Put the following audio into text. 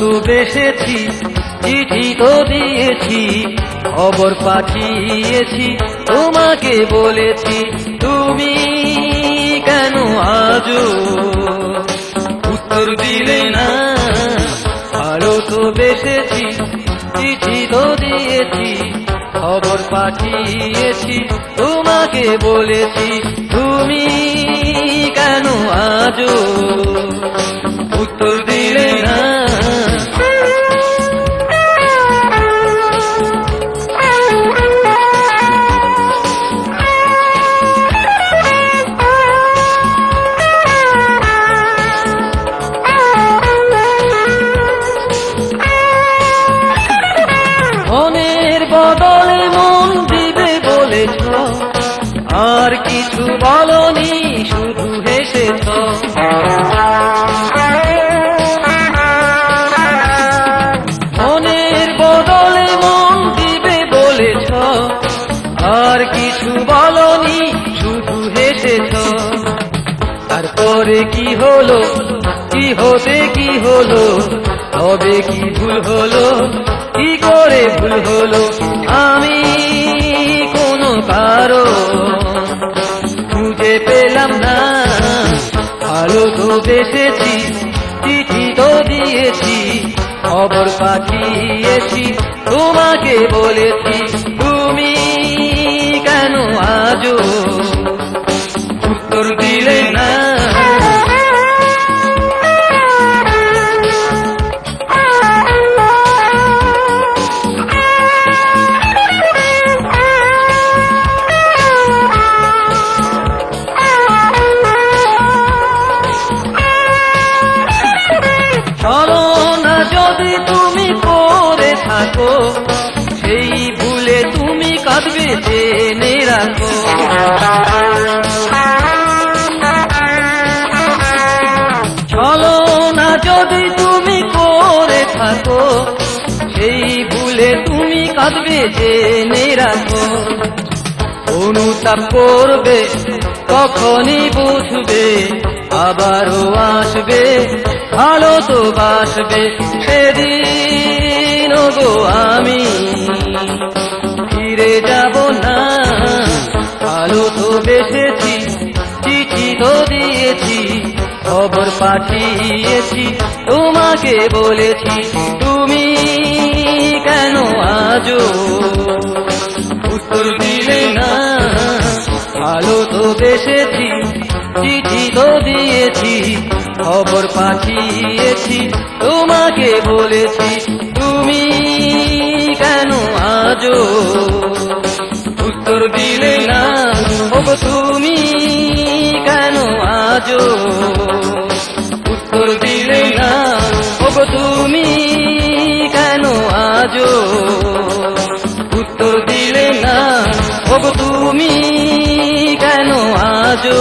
তো বেসেছি, চিঠি তো দিয়েছি, খবর পাঠিয়েছি, তোমাকে বলেছি, তুমি কেন আজও উত্তর দিলে না? ভালো তো বেসেছি, চিঠি তো দিয়েছি, খবর পাঠিয়েছি, তোমাকে বলেছি, তুমি কেন আজও উত্তর দিলে না? মনের বদলে মন দিবে বলেছ, আর কিছু বলনি, শুধু হেসেছ। মনের বদলে মন দিবে বলেছ, আর কিছু বলনি, শুধু হেসেছ। তারপরে কি হলো, কি হতে কি হলো, তবে কি ভুল হলো, কি করে ভুল হলো? আমি কোনো কারণ খুঁজে পেলাম না। ভালো তো বেসেছি, চিঠি তো দিয়েছি, খবর পাঠিয়েছি, তোমাকে বলেছি, তুমি কেন আজও উত্তর দিলে না? ছলনা যদি তুমি করে থাকো, সেই ভুলে তুমি কাঁদবে, জেনে রাখো। ছলনা যদি তুমি করে থাকো, সেই ভুলে তুমি কাঁদবে, জেনে রাখো। অনুতাপ করবে, তখনই বুঝবে, আবারও আসবে, ভালো তো বাসবে। সেদিন গো আমি ফিরে যাব না। ভালো তো বেসেছি, চিঠি তো দিয়েছি, খবর পাঠিয়েছি, তোমাকে বলেছি, তুমি কেন আজও উত্তর দিলে না? ভালো তো বেসেছি, চিঠি তো দিয়েছি, খবর পাঠিয়েছি, তোমাকে বলেছি, তুমি কেন আজও উত্তর দিলে না? ওগো তুমি কেন আজও উত্তর দিলে না? ওগো তুমি কেন আজও উত্তর দিলে না? ওগো তুমি কেন আজও